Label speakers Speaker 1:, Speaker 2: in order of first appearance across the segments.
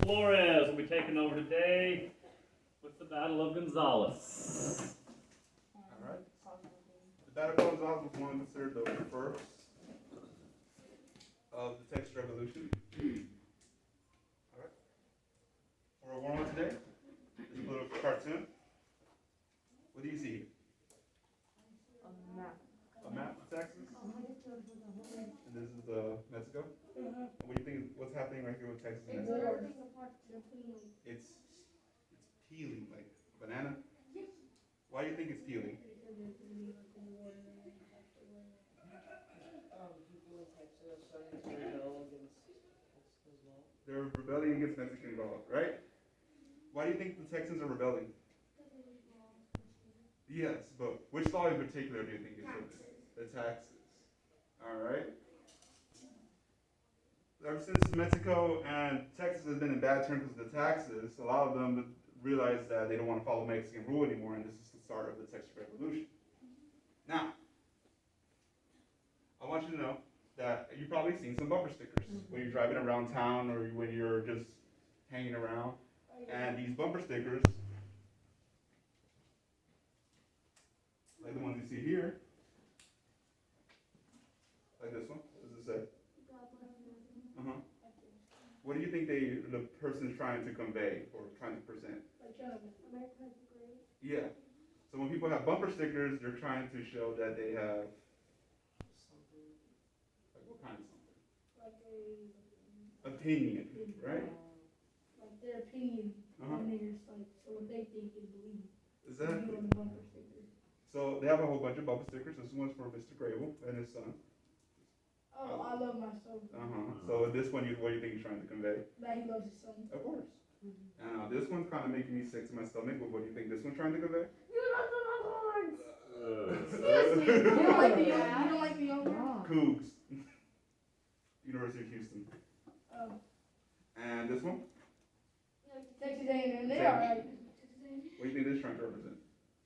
Speaker 1: Mr.Flores will be taking over today with the Battle of Gonzales.
Speaker 2: Alright. The Battle of Gonzales was one considered the first of the Texas Revolution. Alright. For our warm-up today, this little cartoon. What do you see?
Speaker 3: A map.
Speaker 2: A map of Texas? And this is Mexico? What do you think, what's happening right here with Texas and Mexico? It's peeling, like banana? Why do you think it's peeling? They're rebelling against Mexican law, right? Why do you think the Texans are rebelling? Yes, but which law in particular do you think is the taxes? Alright. Ever since Mexico and Texas has been in bad terms with the taxes, a lot of them realize that they don't want to follow Mexican rule anymore, and this is the start of the Texas Revolution. Now, I want you to know that you've probably seen some bumper stickers when you're driving around town or when you're just hanging around. And these bumper stickers, like the ones you see here, like this one, what does it say? What do you think the person's trying to convey or trying to present?
Speaker 3: America's great.
Speaker 2: Yeah. So when people have bumper stickers, they're trying to show that they have something. Like what kind of something?
Speaker 3: Like
Speaker 2: Opinion, right?
Speaker 3: like their opinion on theirs, like so what they think is believed.
Speaker 2: Exactly.
Speaker 3: On the bumper sticker.
Speaker 2: So they have a whole bunch of bumper stickers. This one's for Mr. Grable and his son.
Speaker 3: Oh, I love my son.
Speaker 2: So this one, what do you think he's trying to convey?
Speaker 3: That he loves his son.
Speaker 2: Of course. This one's kind of making me sick to my stomach, but what do you think this one's trying to convey?
Speaker 3: You love the Longhorns! Seriously, you don't like the young, you don't like the young one?
Speaker 2: Cougs. University of Houston.
Speaker 3: Oh.
Speaker 2: And this one?
Speaker 3: Texas A&M, they are right.
Speaker 2: What do you think this is trying to represent?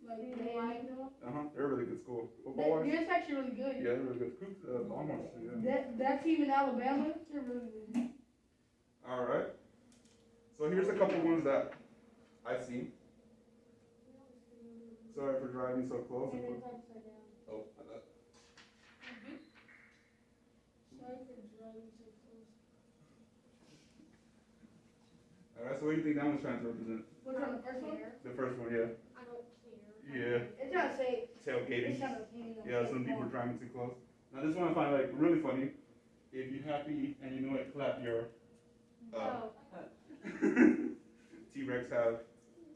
Speaker 3: Like, they like them.
Speaker 2: They're a really good school. Football-wise?
Speaker 3: They're actually really good.
Speaker 2: Yeah, they're really good. Cougs, Longhorns, yeah.
Speaker 3: That team in Alabama, they're really good.
Speaker 2: All right. So here's a couple ones that I see. Sorry for driving so close. Oh, my bad.
Speaker 3: Sorry for driving so close.
Speaker 2: All right. So what do you think that one's trying to represent?
Speaker 3: Which one, the first one?
Speaker 2: The first one, yeah.
Speaker 3: I don't care.
Speaker 2: Yeah.
Speaker 3: It's trying to say.
Speaker 2: Tailgating.
Speaker 3: It's trying to say.
Speaker 2: Yeah, some people are driving too close. Now this one I find like really funny. If you're happy and you know it, clap your. T-Rex have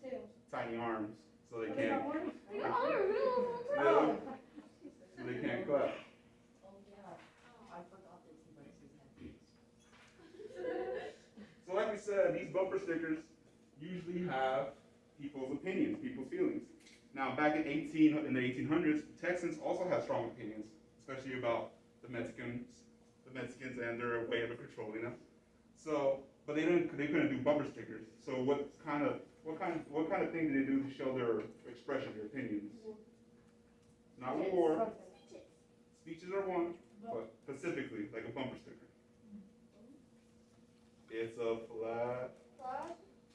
Speaker 3: Tails.
Speaker 2: tiny arms, so they
Speaker 3: They
Speaker 2: can't.
Speaker 3: got arms? They got
Speaker 2: Yeah.
Speaker 3: arms.
Speaker 2: Yeah. So they can't clap.
Speaker 4: Oh yeah, I forgot that T-Rexes have these.
Speaker 2: So like we said, these bumper stickers usually have people's opinions, people's feelings. Now back in the 1800s, Texans also had strong opinions, especially about the Mexicans and their way of controlling them. So, but they couldn't do bumper stickers. So what kind of thing did they do to show their expression, their opinions? Not war. Speeches are one, but specifically like a bumper sticker. It's a flag.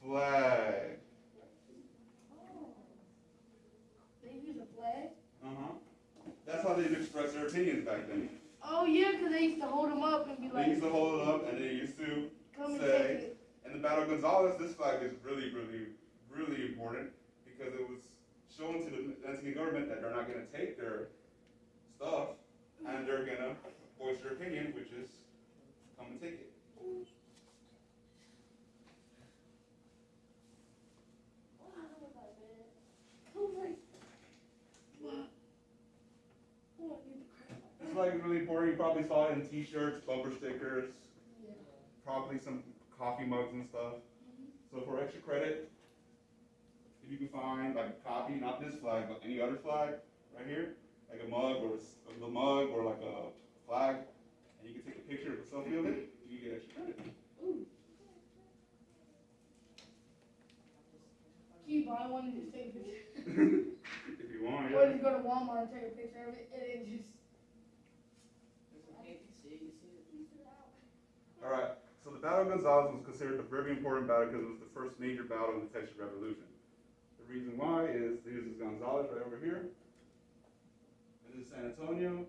Speaker 2: Flag.
Speaker 3: They use a flag?
Speaker 2: That's how they'd express their opinions back then.
Speaker 3: Oh yeah, because they used to hold them up and be like.
Speaker 2: They used to hold it up and they used to
Speaker 3: Come and
Speaker 2: say,
Speaker 3: take it.
Speaker 2: in the Battle of Gonzales, this flag is really, really, really important because it was shown to the Mexican government that they're not going to take their stuff and they're going to voice their opinion, which is come and take it. This flag is really important. You probably saw it in t-shirts, bumper stickers, probably some coffee mugs and stuff. So for extra credit, if you can find like a copy, not this flag, but any other flag right here, like a mug or a mug or like a flag, and you can take a picture of a selfie of it, you get extra credit.
Speaker 3: Can you buy one and just take a picture?
Speaker 2: If you want,
Speaker 3: Or
Speaker 2: yeah.
Speaker 3: just go to Walmart and take a picture of it and then just.
Speaker 2: All right. So the Battle of Gonzales was considered a very important battle because it was the first major battle in the Texas Revolution. The reason why is this is Gonzales right over here. And this is San Antonio.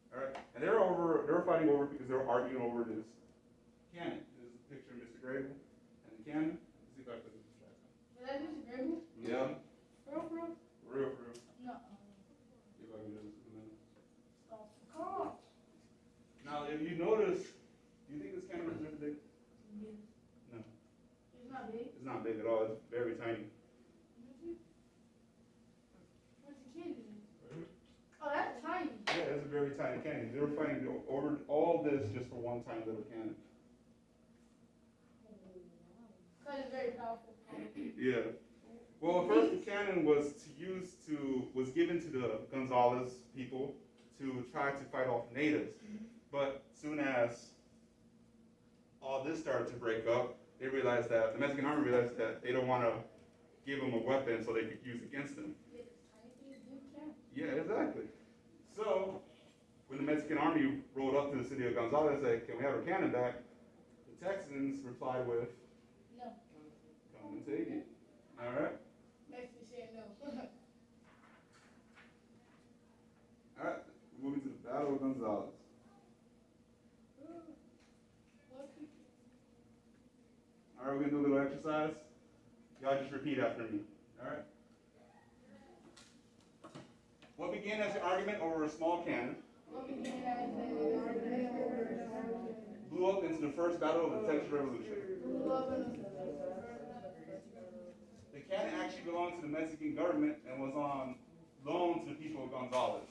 Speaker 2: Alright, and they were fighting over because they were arguing over this cannon. This is a picture of Mr. Grable and the cannon. Let's see if I can put this back.
Speaker 3: Is that Mr. Grable?
Speaker 2: Yeah.
Speaker 3: For real?
Speaker 2: For real, for real.
Speaker 3: No.
Speaker 2: See if I can do this in a minute.
Speaker 3: Stop the car.
Speaker 2: Now, if you notice, do you think this cannon is really big?
Speaker 3: Yes.
Speaker 2: No.
Speaker 3: It's not big.
Speaker 2: It's not big at all. It's very tiny.
Speaker 3: What's the kid doing? Oh, that's tiny.
Speaker 2: Yeah, it's a very tiny cannon. They were fighting over all this just for one tiny little cannon.
Speaker 3: Because it's very powerful.
Speaker 2: Yeah. Well, first the cannon was given to the Gonzales people to try to fight off natives. But soon as all this started to break up, they realized that the Mexican army realized that they don't want to give them a weapon so they could use against them. Yeah, exactly. So when the Mexican army rolled up to the city of Gonzales and said, "Can we have our cannon back?" the Texans replied with,
Speaker 3: No.
Speaker 2: "Come and take it." All right.
Speaker 3: Makes me say no.
Speaker 2: All right. Moving to the Battle of Gonzales. All right, we're gonna do a little exercise. Y'all just repeat after me. All right. What began as an argument over a small cannon blew up into the first battle of the Texas Revolution. The cannon actually belonged to the Mexican government and was on loan to the people of Gonzales.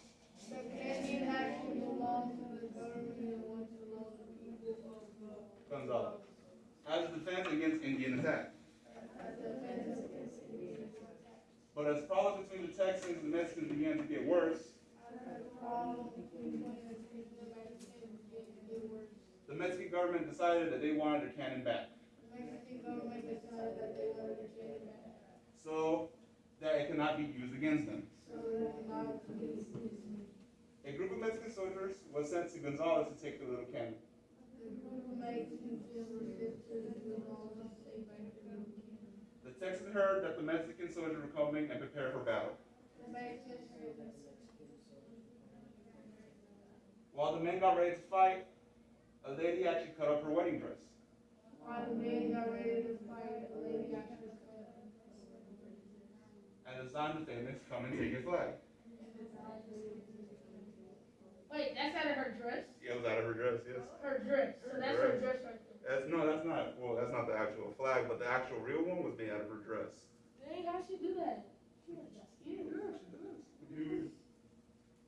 Speaker 3: The canyon actually belongs to the government and wants to belong to the people of
Speaker 2: Gonzales. As a defense against Indian attack. But as problems between the Texans and the Mexicans began to get worse, the Mexican government decided that they wanted their cannon back. So that it cannot be used against them. A group of Mexican soldiers was sent to Gonzales to take the little cannon. The Texans heard that the Mexican soldiers were coming and prepared for battle. While the men got ready to fight, a lady actually cut up her wedding dress. And designed the famous "Come and Take Your Flag."
Speaker 3: Wait, that's out of her dress?
Speaker 2: Yeah, it was out of her dress, yes.
Speaker 3: Her dress. So that's her dress right there.
Speaker 2: No, that's not. Well, that's not the actual flag, but the actual real one was made out of her dress.
Speaker 3: Dang, how'd she do that? She was just cute.
Speaker 2: Yeah, she does.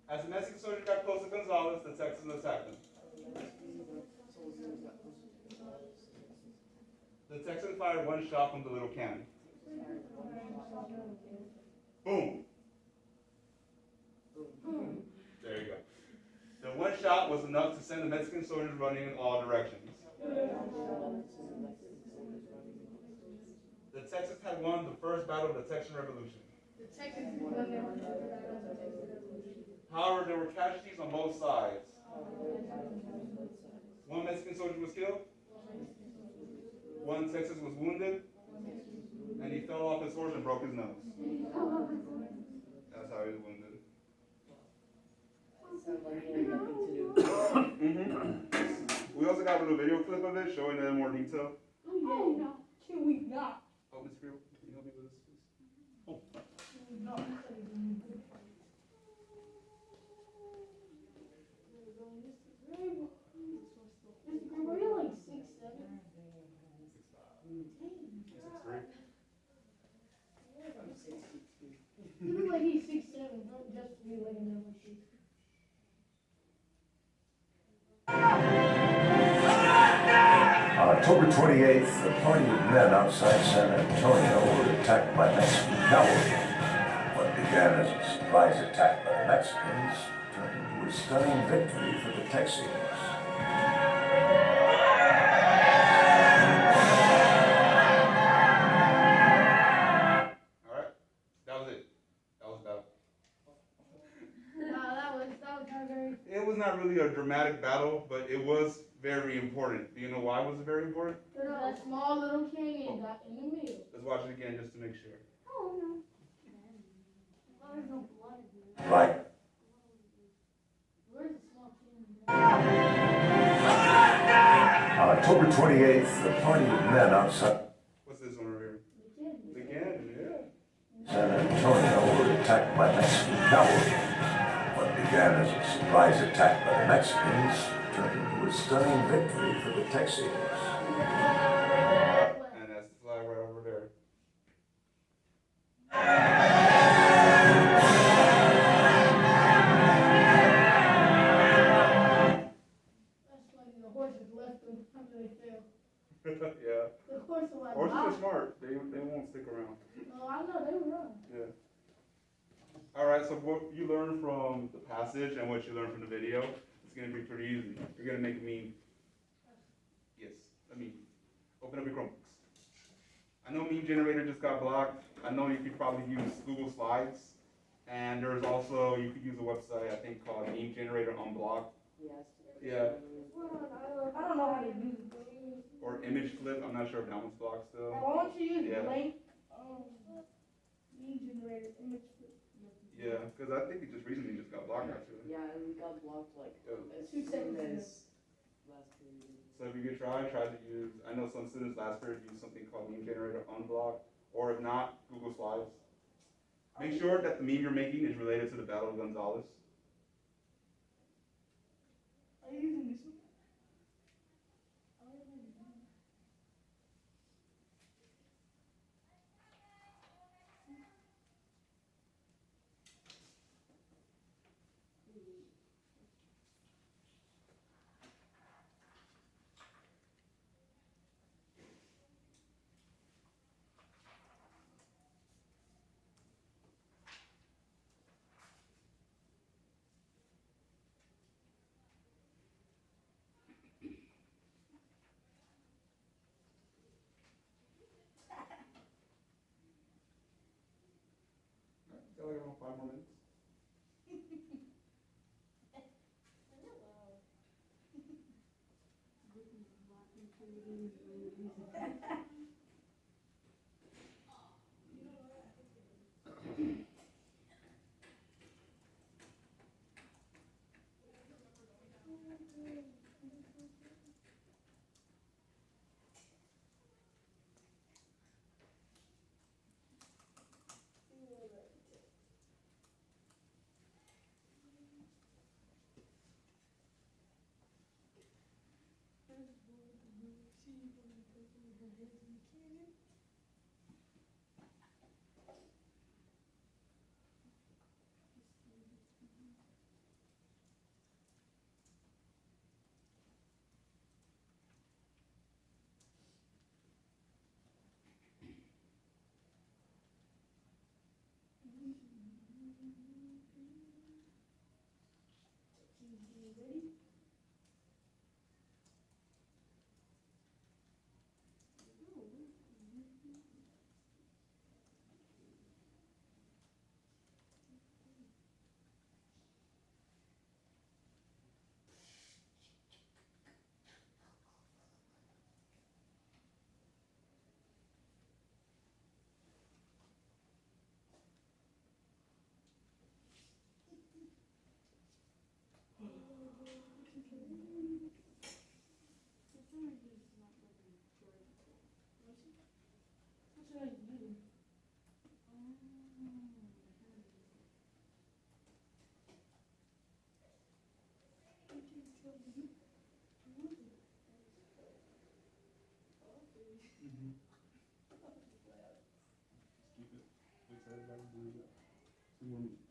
Speaker 2: As the Mexican soldiers got close to Gonzales, the Texans attacked them. The Texans fired one shot from the little cannon. Boom. There you go. The one shot was enough to send the Mexican soldiers running in all directions. The Texans had won the first battle of the Texan Revolution. However, there were casualties on both sides. One Mexican soldier was killed, one Texan was wounded, and he fell off his horse and broke his nose. That's how he was wounded. We also got a little video clip of it showing it in more detail.
Speaker 3: Oh, no. Can we not?
Speaker 2: Oh, Mr. Creel, can you help me with this, please?
Speaker 1: Oh.
Speaker 3: No. Mr. Grable, you're like 6'7".
Speaker 2: 6'5".
Speaker 3: You look like he's 6'7". Don't just be laying down like shit.
Speaker 5: On October 28th, a party of men outside San Antonio were attacked by Mexican cavalry. What began as a surprise attack by the Mexicans turned into a stunning victory for the Texans.
Speaker 2: Alright, that was it. That was about it.
Speaker 3: That was kind of very.
Speaker 2: It was not really a dramatic dramatic battle, but it was very important. Do you know why was it very important?
Speaker 3: The small little canyon got in the middle.
Speaker 2: Let's watch it again just to make sure.
Speaker 3: Oh no. There's no blood in there.
Speaker 5: Right.
Speaker 3: Where's the small canyon?
Speaker 5: On October 28th, the party of men outside
Speaker 2: What's this one right here?
Speaker 3: The canyon.
Speaker 2: The cannon, yeah.
Speaker 5: San Antonio were attacked by Mexican cavalry. What began as a surprise attack by the Mexicans turned into a stunning victory for the Texians.
Speaker 2: And that's the flag right over there.
Speaker 3: That's funny. The horses left them after they fell.
Speaker 2: Yeah.
Speaker 3: The horse was like,
Speaker 2: Horses are
Speaker 3: "Bye."
Speaker 2: smart. They won't stick around.
Speaker 3: No, I know they were wrong.
Speaker 2: Yeah. All right. So what you learn from the passage and what you learn from the video, it's gonna be pretty easy. You're gonna make a meme. Yes. Let me open up your Chromebooks. I know meme generator just got blocked. I know you could probably use Google Slides, and there's also you could use a website I think called Meme Generator Unblocked.
Speaker 4: Yes.
Speaker 2: Yeah.
Speaker 3: I don't know how to use it.
Speaker 2: Or Image Flip. I'm not sure if that one's blocked still.
Speaker 3: Why don't you use
Speaker 2: Yeah.
Speaker 3: blank meme generator image?
Speaker 2: Yeah, because I think it just recently just got blocked actually.
Speaker 4: Yeah, and we got blocked like
Speaker 2: Yeah.
Speaker 4: as
Speaker 3: 2
Speaker 4: soon
Speaker 3: seconds
Speaker 4: as last period.
Speaker 2: So if you could try to use, I know some students last period used something called Meme Generator Unblocked, or if not, Google Slides. Make sure that the meme you're making is related to the Battle of Gonzales.
Speaker 3: Are you using this one?
Speaker 2: Got like around 5 more minutes. Keep it. Fix everybody do that. 2 more minutes.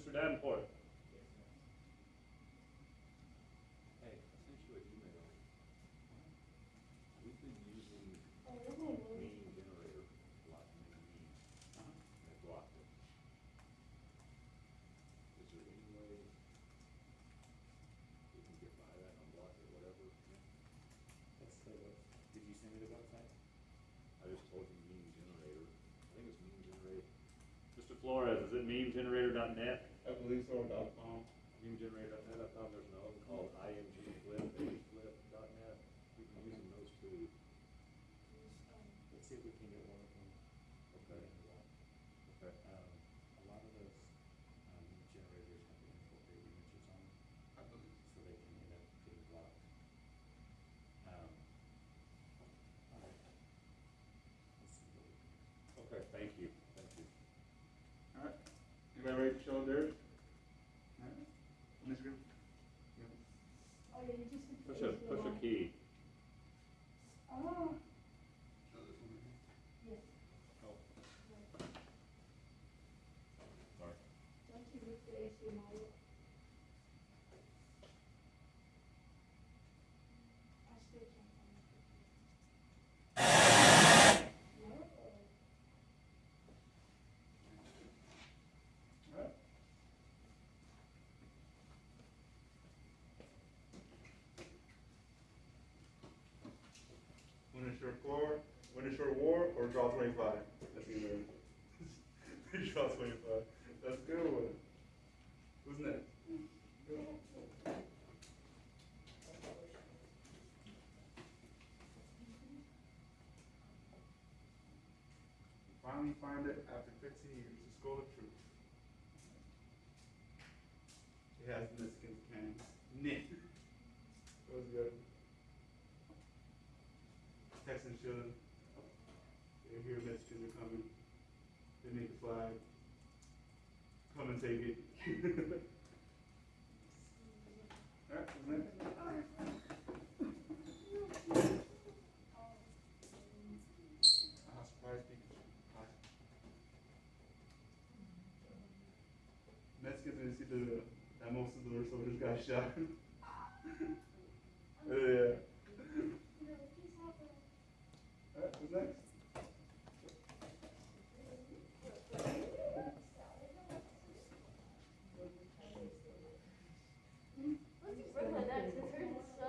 Speaker 1: Mr. Davenport.
Speaker 6: Hey, I sent you an email. We've been using
Speaker 3: Oh, there's no way.
Speaker 6: mean generator a lot to make memes, and they blocked it. Is there any way we can get by that, unblock it, whatever?
Speaker 1: What's the, did you send me the website?
Speaker 6: I just told you meme generator. I think it's meme generate.
Speaker 1: Mr. Flores, is it memegenerator.net?
Speaker 2: I believe so, .com.
Speaker 6: Meme generator.net. I found there's another one called imgflip.net. We've been using those two.
Speaker 1: Let's see if we can get one of them.
Speaker 6: Okay. Okay.
Speaker 1: A lot of those meme generators have the incorporated images on them,
Speaker 2: I believe.
Speaker 1: so they can end up getting blocked. Alright. Let's see what we can.
Speaker 6: Okay, thank you, thank you.
Speaker 2: Alright, anybody ready to show theirs? Alright, Ms. Griffin?
Speaker 3: Oh, yeah, you just.
Speaker 6: Push a key.
Speaker 3: Oh,
Speaker 2: Show this one right here.
Speaker 3: yes.
Speaker 6: Oh, sorry.
Speaker 3: Don't you look the HDMI? I still can't find it. No.
Speaker 2: Alright. Win a short war, or draw 25? That's the other. Draw 25. That's a good one. Who's next? Finally find it after 15 years. The Skull of Truth. It has Mexicans cannons. Nick. That was good. Texans should. They hear Mexicans are coming. They make the flag. Come and take it. Alright, who's next? Surprise Pikachu. Mexicans didn't see that most of their soldiers got shot. Yeah. Alright, who's next?
Speaker 3: Brooklyn, that's his hers is so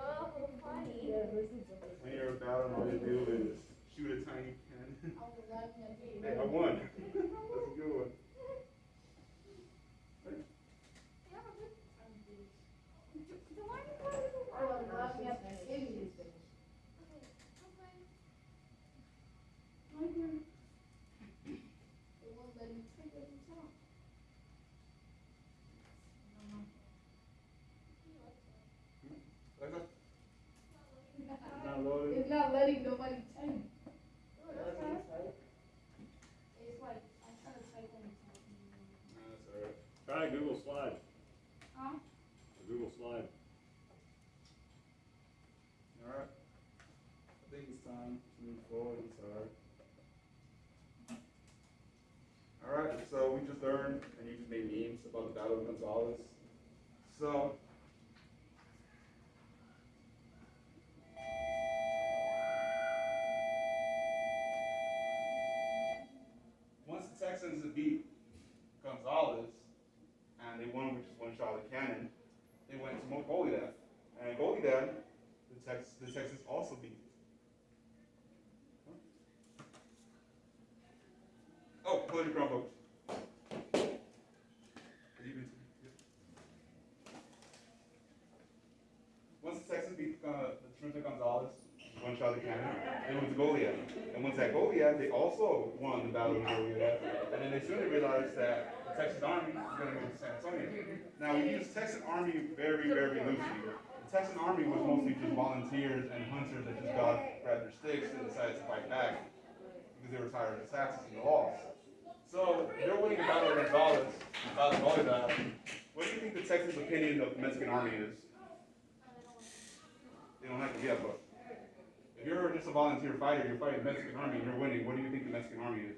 Speaker 3: funny.
Speaker 2: When you're about and all you do is shoot a tiny cannon. Hey, I won. That's a good one. Alexa? Not loaded.
Speaker 3: It's not letting nobody type. It's like, I try to type and it's not.
Speaker 2: Nah, that's alright.
Speaker 1: Try Google Slide.
Speaker 3: Huh?
Speaker 1: Google Slide.
Speaker 2: Alright. I think it's time to move forward, I'm sorry. Alright, so we just learned, and you just made memes about the Battle of Gonzales. So, once the Texans beat Gonzales, and they won with just one shot of cannon, they went to Goliad. And Goliad, the Texans also beat. Oh, close your Chromebooks. Once the Texans beat the Trinidad Gonzales, one shot of cannon, they went to Goliad. And once at Goliad, they also won the Battle of Goliad. And then they soon realized that the Texas Army was going to go to San Antonio. Now, we use Texan Army very, very loosely. The Texan Army was mostly just volunteers and hunters that just grabbed their sticks and decided to fight back because they were tired of the taxes and the laws. So, they're winning the Battle of Gonzales, Battle of Goliad. What do you think the Texans' opinion of the Mexican Army is? They don't have to get, but if you're just a volunteer fighter, you're fighting the Mexican Army and you're winning, what do you think the Mexican Army is?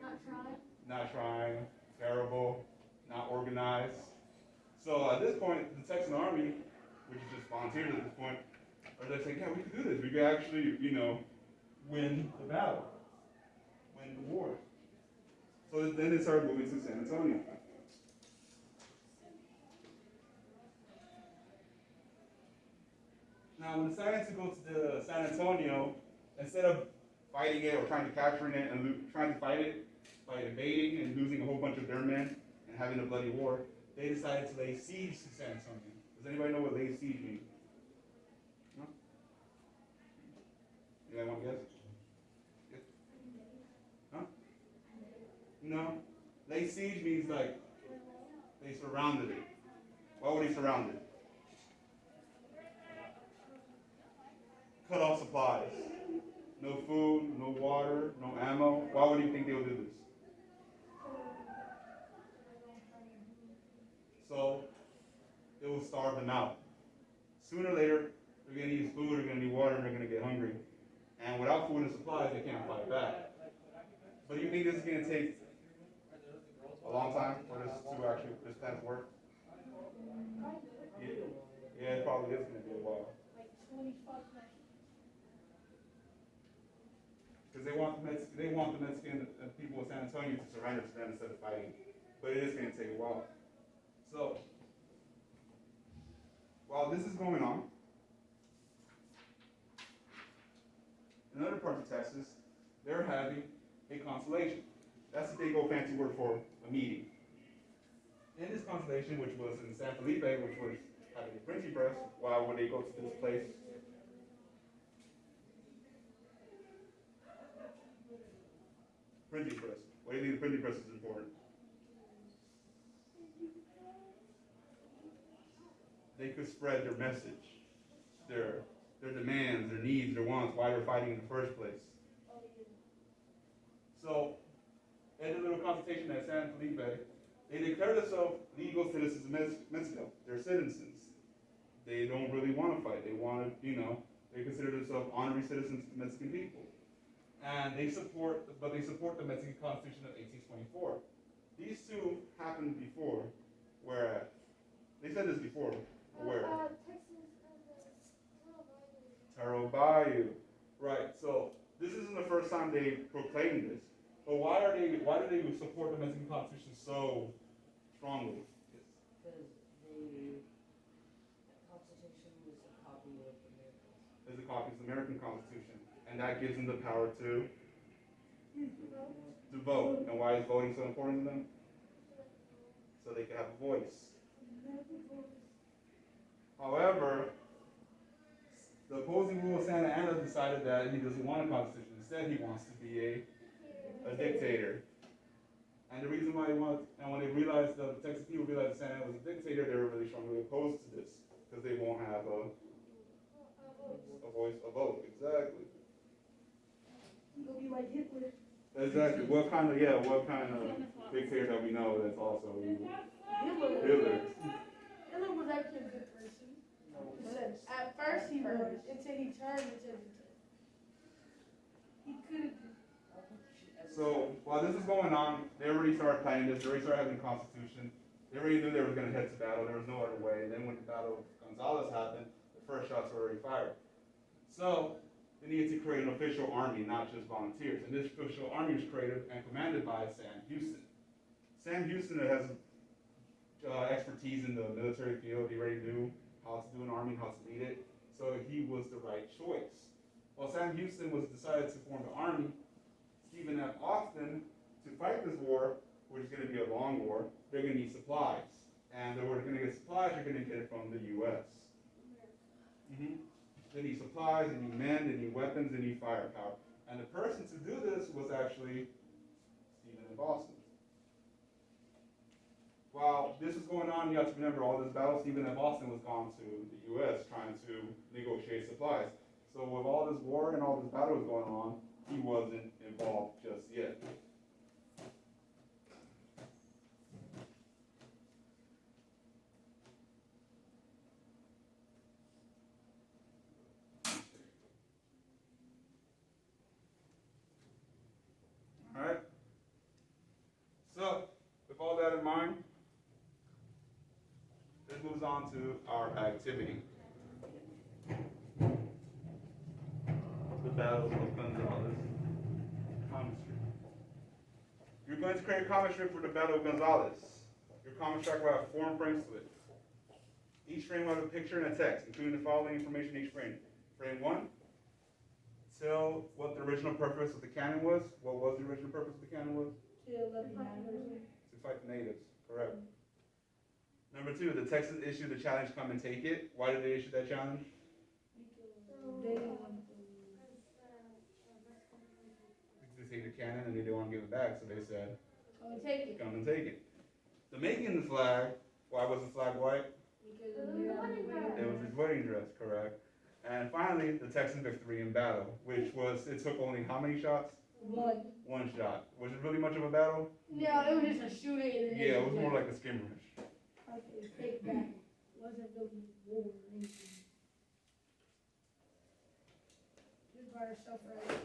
Speaker 3: Not trying.
Speaker 2: not trying, terrible, not organized. So at this point, the Texan Army, which is just volunteers at this point, are just saying, yeah, we can do this. We can actually, win the battle, win the war. So then they started moving to San Antonio. Now, when decided to go to San Antonio, instead of fighting it or trying to capturing it and trying to fight it by invading and losing a whole bunch of their men and having a bloody war, they decided to lay siege to San Antonio. Does anybody know what lay siege means? No? Anybody want to guess? Yes? Huh? No. Lay siege means like they surrounded it. Why would they surround it? Cut off supplies. No food, no water, no ammo. Why would you think they would do this? So it will starve them out. Sooner or later, they're going to need food, they're going to need water, and they're going to get hungry. And without food and supplies, they can't fight back. But do you think this is going to take a long time for this plan to work? Yeah, it probably is going to be a while. Because they want the Mexican people of San Antonio to surrender to them instead of fighting. But it is going to take a while. So, while this is going on, in other parts of Texas, they're having a consultation. That's a big old fancy word for a meeting. In this consultation, which was in San Felipe, which was having a printing press, why would they go to this place? Printing press. Why do you think the printing press is important? They could spread their message, their demands, their needs, their wants, why they're fighting in the first place. So, in a little consultation at San Felipe, they declare themselves legal citizens of Mexico. They're citizens. They don't really want to fight. They want to, they consider themselves honorary citizens of the Mexican people. And they support the Mexican Constitution of 1824. These two happened before, where, they said this before, where? Taro Bayou. Right, so this isn't the first time they proclaimed this. But why do they support the Mexican Constitution so strongly?
Speaker 4: Because the Constitution was a copy of America's.
Speaker 2: It's a copy of the American Constitution. And that gives them the power to vote. And why is voting so important to them? So they can have a voice. However, the opposing rule of Santa Anna decided that he doesn't want a constitution. Instead, he wants to be a dictator. And the reason why and when they realized, the Texas people realized that Santa Anna was a dictator, they were really strongly opposed to this. Because they won't have a vote. Exactly.
Speaker 3: You'll be like Hitler.
Speaker 2: Exactly. What kind of dictator that we know that's also evil? Hitler.
Speaker 3: Hitler was actually a good person. At first he was, until he turned into a dictator. He could have.
Speaker 2: So while this is going on, they already started planning this. They already started having a constitution. They already knew they were going to head to battle. There was no other way. And then when the battle of Gonzales happened, the first shots were already fired. So they needed to create an official army, not just volunteers. And this official army was created and commanded by Sam Houston. Sam Houston has expertise in the military field. He already knew how to do an army, how to lead it. So he was the right choice. While Sam Houston was decided to form the army, Stephen F. Austin, to fight this war, which is going to be a long war, they're going to need supplies. And they're going to get supplies, they're going to get it from the U.S. They need supplies, they need men, they need weapons, they need firepower. And the person to do this was actually Stephen F. Austin. While this was going on, you have to remember all this battle, Stephen F. Austin was gone to the U.S. trying to negotiate supplies. So with all this war and all this battle was going on, he wasn't involved just yet. Alright? moves on to our activity. The Battle of Gonzales. Comic strip. You're going to create a comic strip for the Battle of Gonzales. Your comic strip will have 4 frames to it. Each frame will have a picture and a text, including the following information in each frame. Frame 1, tell what the original purpose of the cannon was. What was the original purpose of the cannon was?
Speaker 3: To
Speaker 2: Fight the natives, correct. Number 2, the Texans issued the challenge, come and take it. Why did they issue that challenge?
Speaker 3: They didn't want to.
Speaker 2: They take the cannon and they didn't want to give it back, so they said,
Speaker 3: Come and take it.
Speaker 2: come and take it. The making the flag, why was the flag white?
Speaker 3: Because of the
Speaker 2: It was his wedding dress, correct. And finally, the Texan victory in battle, which was, it took only how many shots?
Speaker 3: One.
Speaker 2: 1 shot. Was it really much of a battle?
Speaker 3: No, it was just a shooting and then
Speaker 2: Yeah, it was more like a skirmish.
Speaker 3: Okay, fake battle. Wasn't really war or anything. Just by herself, right?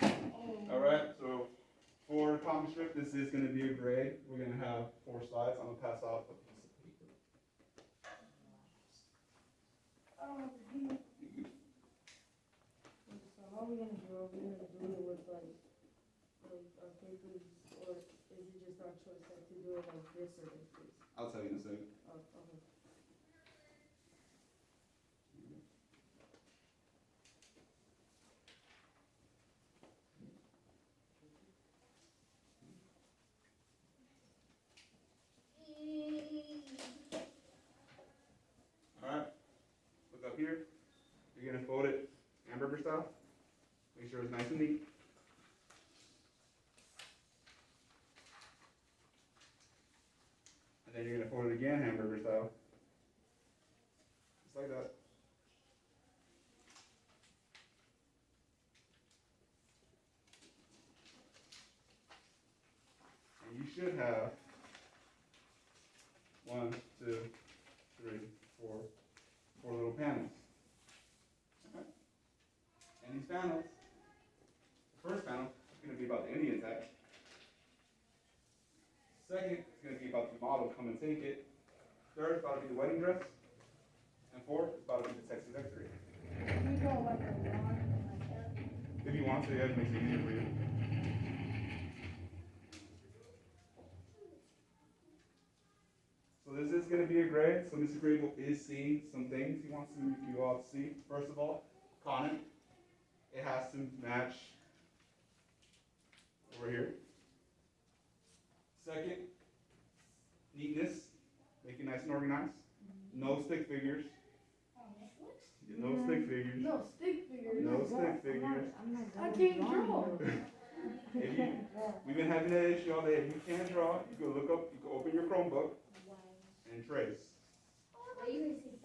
Speaker 3: Oh.
Speaker 2: Alright, so for the comic strip, this is going to be a grade. We're going to have 4 slides. I'm going to pass out a piece of paper.
Speaker 3: I don't have to do it.
Speaker 4: So how are we gonna do it? Are we gonna do it with like our papers, or is it just our choice like to do it like this or like this?
Speaker 2: I'll tell you in a second.
Speaker 4: Oh, okay.
Speaker 2: Alright, look up here. You're going to fold it hamburger style. Make sure it's nice and neat. And then you're going to fold it again hamburger style. Just like that. And you should have 1, 2, 3, 4 little panels. Okay. And these panels, the first panel is going to be about the Indian tax. Second is going to be about the model, come and take it. Third is about to be the wedding dress. And fourth is about to be the Texas victory.
Speaker 3: We go like a line like that.
Speaker 2: If you want to, yeah, it makes it easier for you. So this is going to be a grade. So Mr. Grable is seeing some things he wants you all to see. First of all, content. It has to match over here. Second, neatness. Make it nice and organized. No stick figures. No stick figures.
Speaker 3: No, stick figures.
Speaker 2: No stick figures.
Speaker 3: I can't draw.
Speaker 2: If you, we've been having that issue all day. If you can't draw, you can look up, you can open your Chromebook and trace.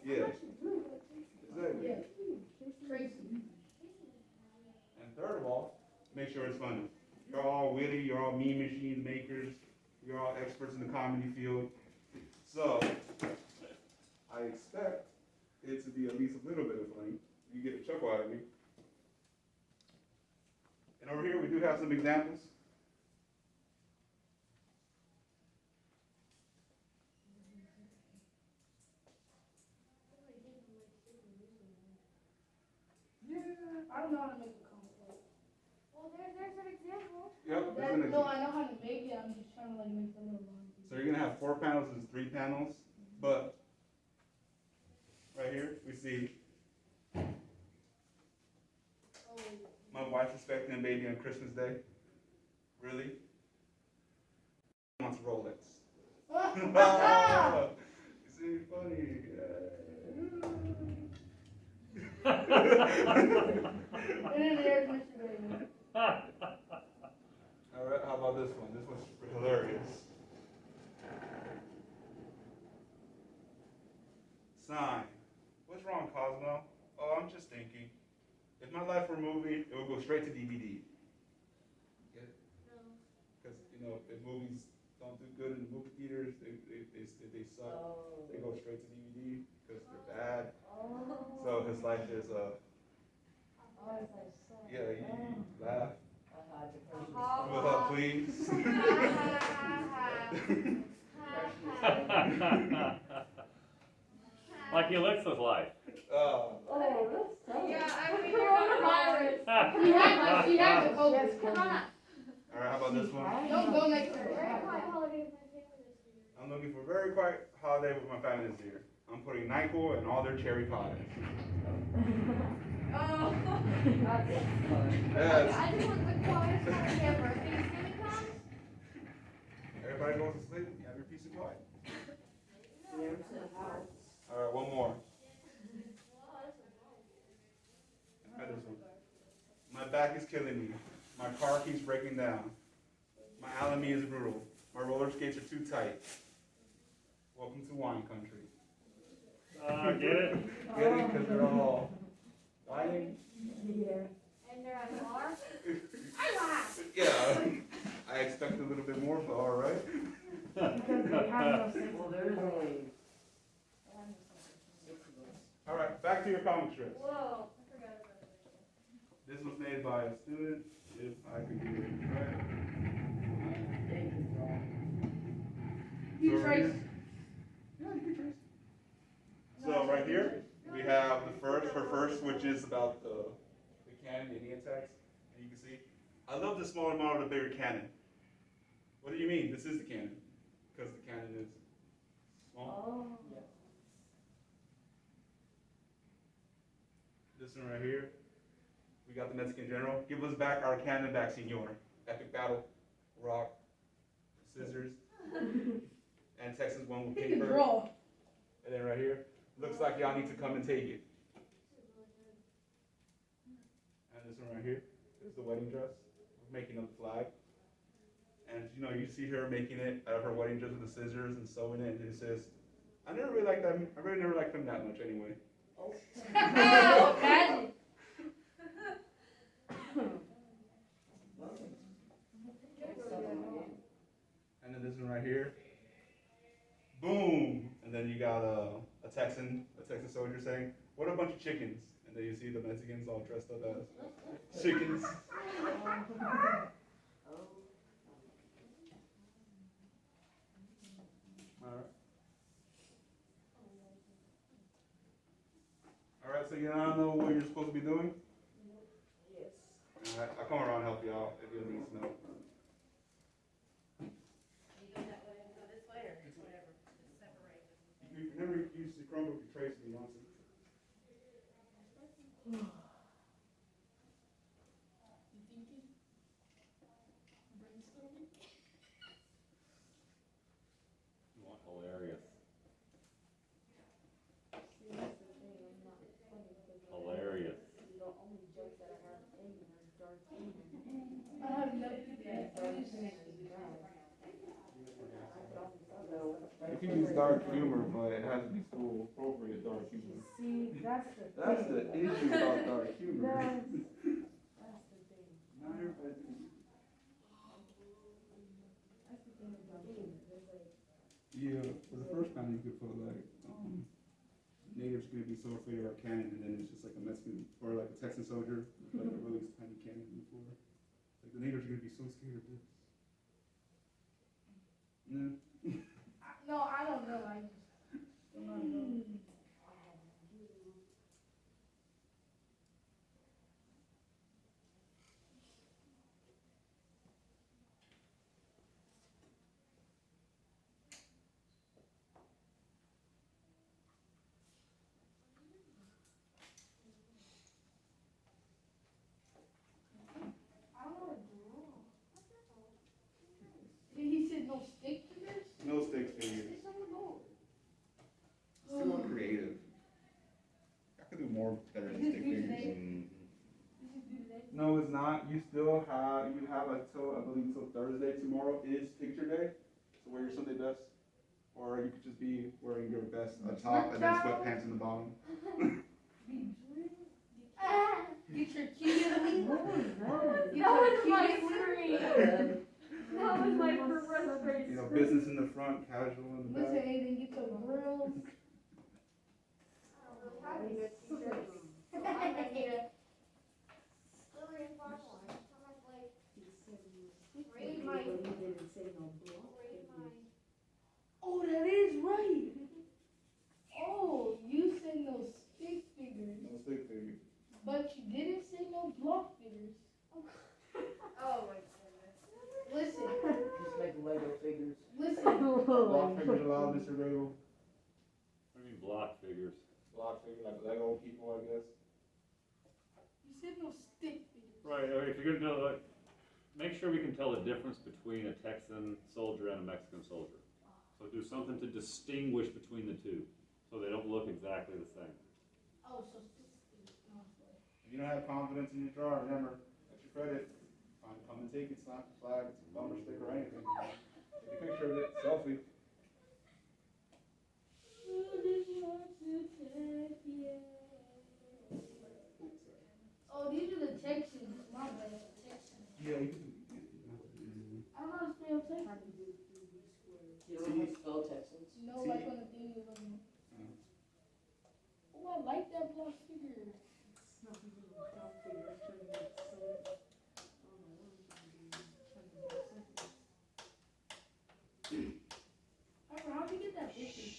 Speaker 2: Yeah. Exactly.
Speaker 3: Yeah. Tracy.
Speaker 2: And third of all, make sure it's funny. You're all witty, you're all meme machine makers, you're all experts in the comedy field. So, I expect it to be at least a little bit of funny. You get a chuckle out of me. And over here we do have some examples.
Speaker 3: Yeah, I don't know how to make a comic.
Speaker 7: Well, there's an example.
Speaker 2: Yep, this is an
Speaker 3: No,
Speaker 2: example.
Speaker 3: I know how to make it. I'm just trying to like make the little line.
Speaker 2: So you're gonna have 4 panels and 3 panels, but right here we see
Speaker 3: Oh.
Speaker 2: my wife expecting a baby on Christmas Day. Really? Wants Rolex. You see, funny.
Speaker 3: And then there's Mr. Baby.
Speaker 2: All right, how about this one? This one's hilarious. Sign. What's wrong, Cosmo? Oh, I'm just thinking. If my life were a movie, it would go straight to DVD. Get it?
Speaker 7: No.
Speaker 2: Because, you know, if movies don't do good in the movie theaters, they suck.
Speaker 4: Oh.
Speaker 2: They go straight to DVD because they're bad.
Speaker 4: Oh.
Speaker 2: So his life is,
Speaker 4: Oh, it's like so.
Speaker 2: yeah, you laugh.
Speaker 4: I had to
Speaker 2: Please.
Speaker 1: Like he looks with life.
Speaker 4: Oh, that's tough.
Speaker 3: Yeah, I mean, you're not wrong.
Speaker 4: She had
Speaker 3: to focus.
Speaker 4: Yes,
Speaker 3: Come on.
Speaker 2: Alright, how about this one?
Speaker 3: Don't go next to
Speaker 7: Very
Speaker 3: her.
Speaker 7: quiet holiday with my family this year.
Speaker 2: I'm looking for a very quiet holiday with my family this year. I'm putting NyQuil in all their cherry pies.
Speaker 3: Oh.
Speaker 2: Yes.
Speaker 7: I just want the quietest holiday ever. Thanksgiving comes.
Speaker 2: Everybody goes to sleep, you have your peace and quiet. Alright, one more. Alright, this one. My back is killing me. My car keeps breaking down. My Alamy is brutal. My roller skates are too tight. Welcome to wine country.
Speaker 1: Get it?
Speaker 2: Get it? Because they're all whining?
Speaker 4: Yeah.
Speaker 7: And they're at a bar.
Speaker 2: Yeah. I expect a little bit more, but alright.
Speaker 4: Because they have no sense.
Speaker 8: Well, there's only
Speaker 2: Alright, back to your comic strips.
Speaker 7: Whoa, I forgot about it.
Speaker 2: This was made by a student, if I could get it right.
Speaker 3: You
Speaker 2: So
Speaker 3: trace.
Speaker 2: Yeah, you can trace. So right here, we have her first, which is about the cannon, the Indian attacks. And you can see, I love the smaller model, the bigger cannon. What do you mean? This is the cannon. Because the cannon is small.
Speaker 4: Oh.
Speaker 2: This one right here, we got the Mexican general. Give us back our cannon back, senor. Epic battle, rock, scissors, and Texans won with
Speaker 3: He can
Speaker 2: paper.
Speaker 3: draw.
Speaker 2: And then right here, looks like y'all need to come and take it. And this one right here is the wedding dress, making of the flag. And you know, you see her making it out of her wedding dress with the scissors and sewing it, and it says, I really never liked them that much anyway.
Speaker 3: Imagine.
Speaker 2: And then this one right here, boom! And then you got a Texan soldier saying, what a bunch of chickens. And then you see the Mexicans all dressed up as chickens. Alright. Alright, so you now know what you're supposed to be doing?
Speaker 4: Yes.
Speaker 2: Alright, I'll come around and help you out if you need to know.
Speaker 9: You go that way and go this way, or whatever, just separate.
Speaker 2: You never use the Chromebook to trace me, nonsense.
Speaker 3: You thinking? Brainstorming?
Speaker 1: You want hilarious.
Speaker 4: See, that's the thing, I'm not funny because
Speaker 1: Hilarious.
Speaker 4: the only jokes that I have in me are dark humor.
Speaker 3: I have nothing to do.
Speaker 4: Dark humor is bad.
Speaker 2: You can use dark humor, but it has to be school appropriate dark humor.
Speaker 4: See, that's the thing.
Speaker 2: That's the issue about dark humor.
Speaker 4: That's the thing.
Speaker 2: Not everybody thinks.
Speaker 4: That's the thing with dark humor. It's like,
Speaker 2: Yeah, for the first time you could put like, natives gonna be so afraid of our cannon, and then it's just like a Mexican, or like a Texan soldier, with like a really tiny cannon before. Like the natives are gonna be so scared of this. Yeah.
Speaker 3: No, I don't know. I just don't know. I want to draw. He said no stick figures?
Speaker 2: No stick figures.
Speaker 3: It's on the board.
Speaker 2: Still more creative. I could do more better than
Speaker 3: Is
Speaker 2: stick
Speaker 3: this due
Speaker 2: figures.
Speaker 3: today? This is due today?
Speaker 2: No, it's not. You have until, I believe, until Thursday. Tomorrow is picture day. So wear your Sunday best. Or you could just be wearing your best top and then sweatpants in the bottom.
Speaker 3: Get your cute little
Speaker 4: That was
Speaker 3: Get your
Speaker 7: my
Speaker 3: cute
Speaker 7: screen. That was my frustrating.
Speaker 2: You know, business in the front, casual in the
Speaker 3: Listen,
Speaker 2: back.
Speaker 3: Aiden, get your grills.
Speaker 7: I need a t-shirt. I might need a slippery and flashlight. I might like
Speaker 4: He said he was
Speaker 7: Raid my-
Speaker 4: but he didn't say no block.
Speaker 7: raise my.
Speaker 3: Oh, that is right.
Speaker 2: Block figures allowed, Mr. Grable?
Speaker 1: I mean block figures.
Speaker 2: Block figure, like Lego people, I guess.
Speaker 3: You said no stick figures.
Speaker 1: Right, okay, if you're gonna know, like, make sure we can tell the difference between a Texan soldier and a Mexican soldier. So do something to distinguish between the two, so they don't look exactly the same.
Speaker 3: Oh, so stick figures. No, I'm sorry.
Speaker 2: If you don't have confidence in your drawer, remember, extra credit, come and take it, it's not a flag, it's a bumper sticker or anything. Take a picture of it, selfie.
Speaker 3: Oh, these are the Texans. My bad. Texans.
Speaker 2: Yeah, you can.
Speaker 3: I don't know how to spell Texans.
Speaker 9: You don't know how to spell Texans?
Speaker 3: No, like on the thing is on. Oh, I like that block figure.
Speaker 4: It's not even a block figure, it's trying to get some, I don't know what I'm trying to do, trying to get something.
Speaker 3: Alright, how'd you get that picture?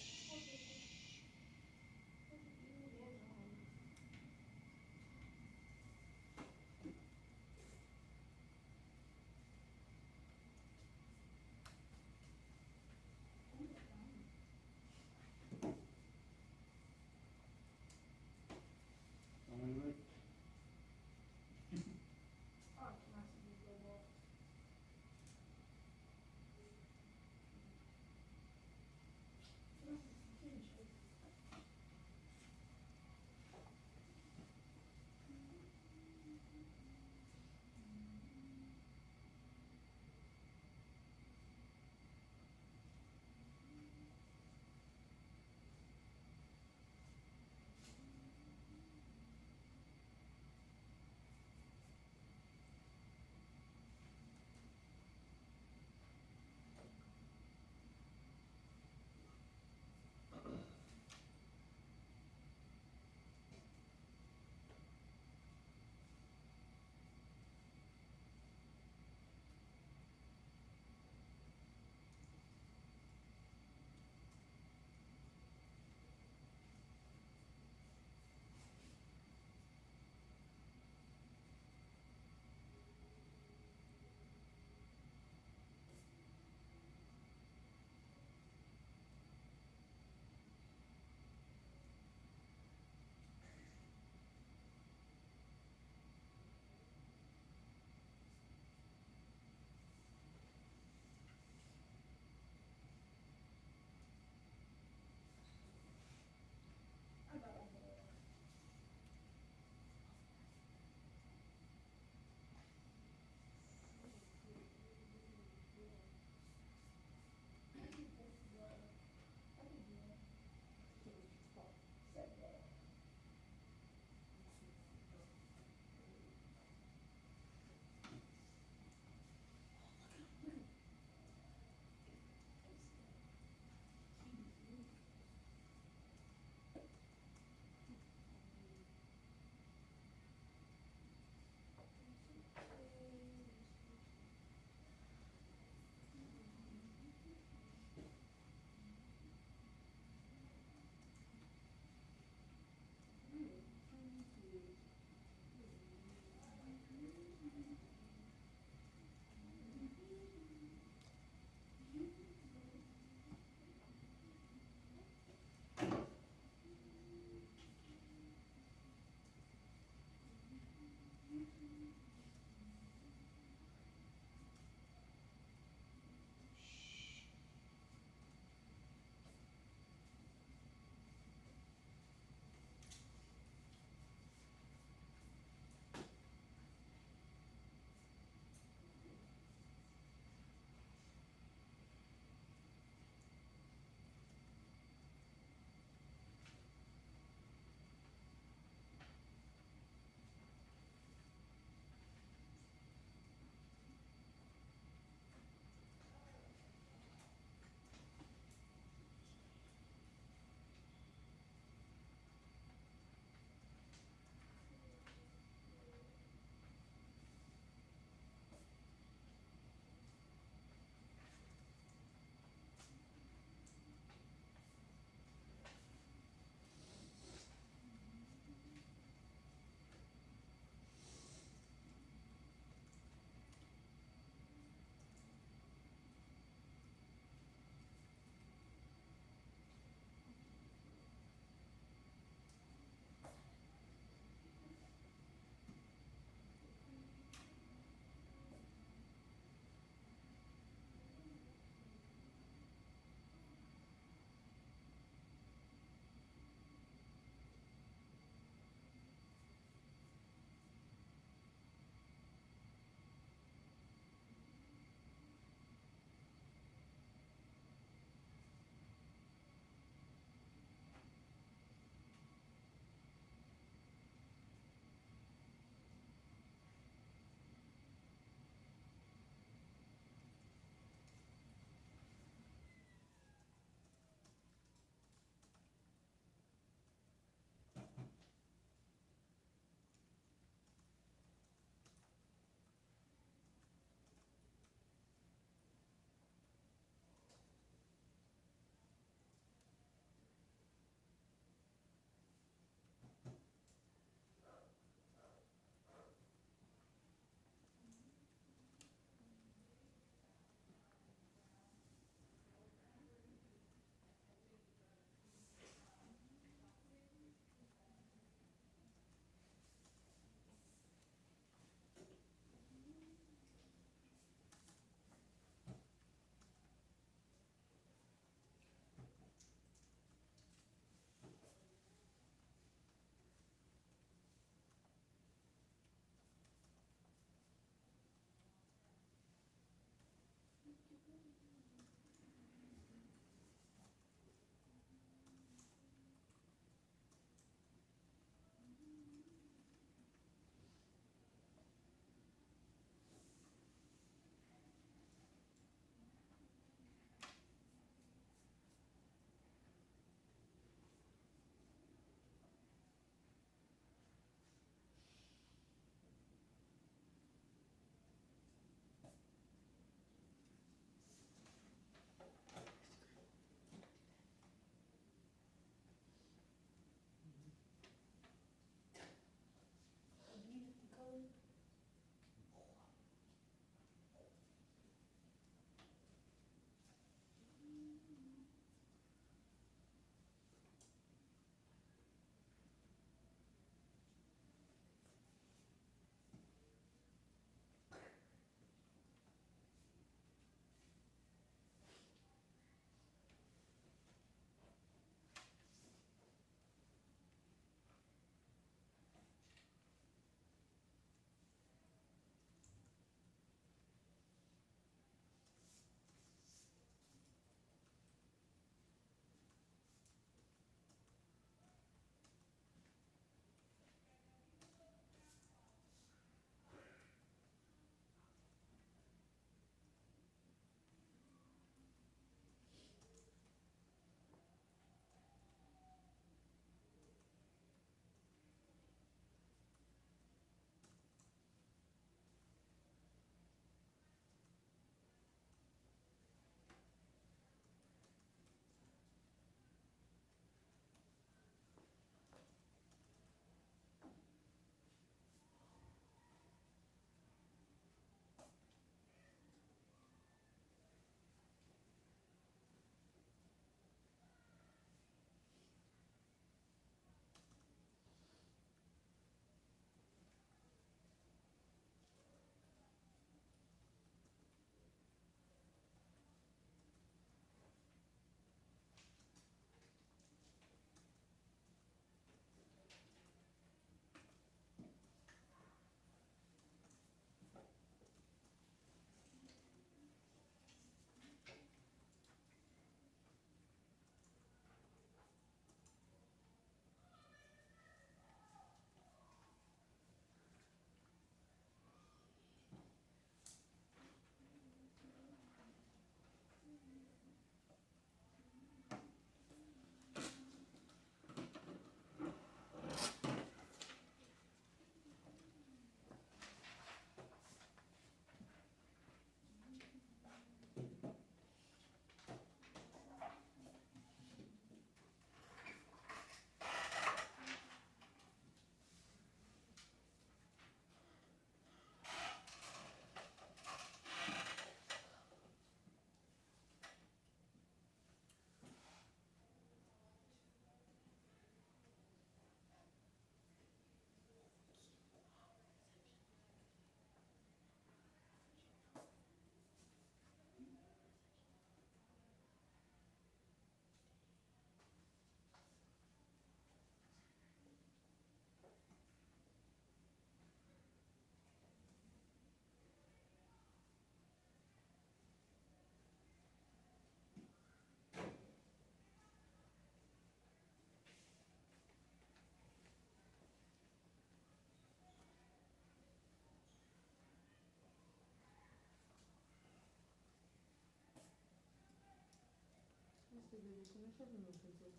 Speaker 4: Mr. Baby, can I show him a picture?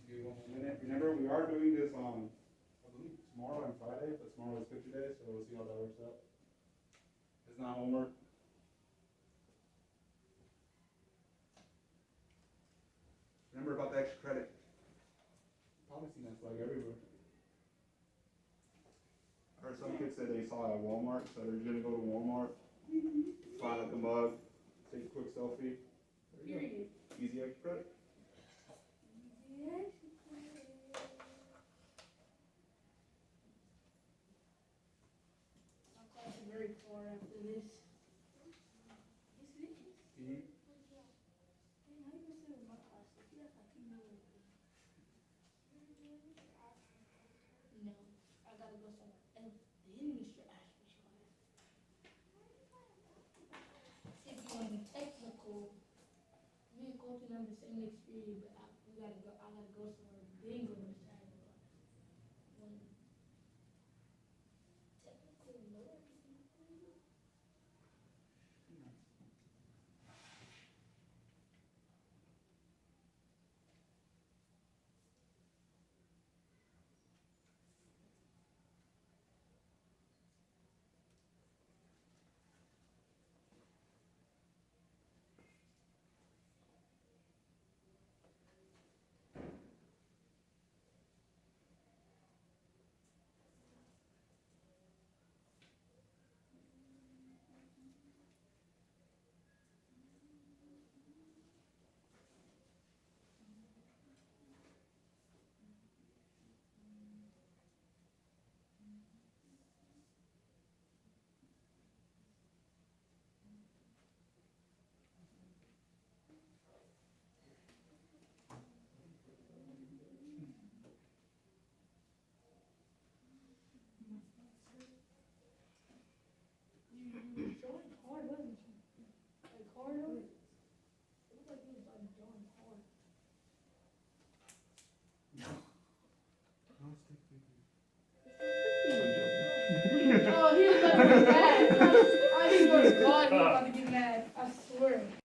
Speaker 2: Give you 1 minute. Remember, we are doing this on, I believe, tomorrow and Friday, but tomorrow is picture day, so we'll see how that works out. It's not homework. Remember about the extra credit. Probably seen that flag everywhere. I heard some kids say they saw it at Walmart, so they're gonna go to Walmart, find like a mug, take a quick selfie. There you go. Easy extra credit.
Speaker 3: My class is very far after this. Yes, it is.
Speaker 2: Mhm.
Speaker 3: Dang, how you gonna say with my class? If you act like you know it. No, I gotta go somewhere else. Then Mr. Ashby's class. If you wanna be technical, me and Colton have the same next period, but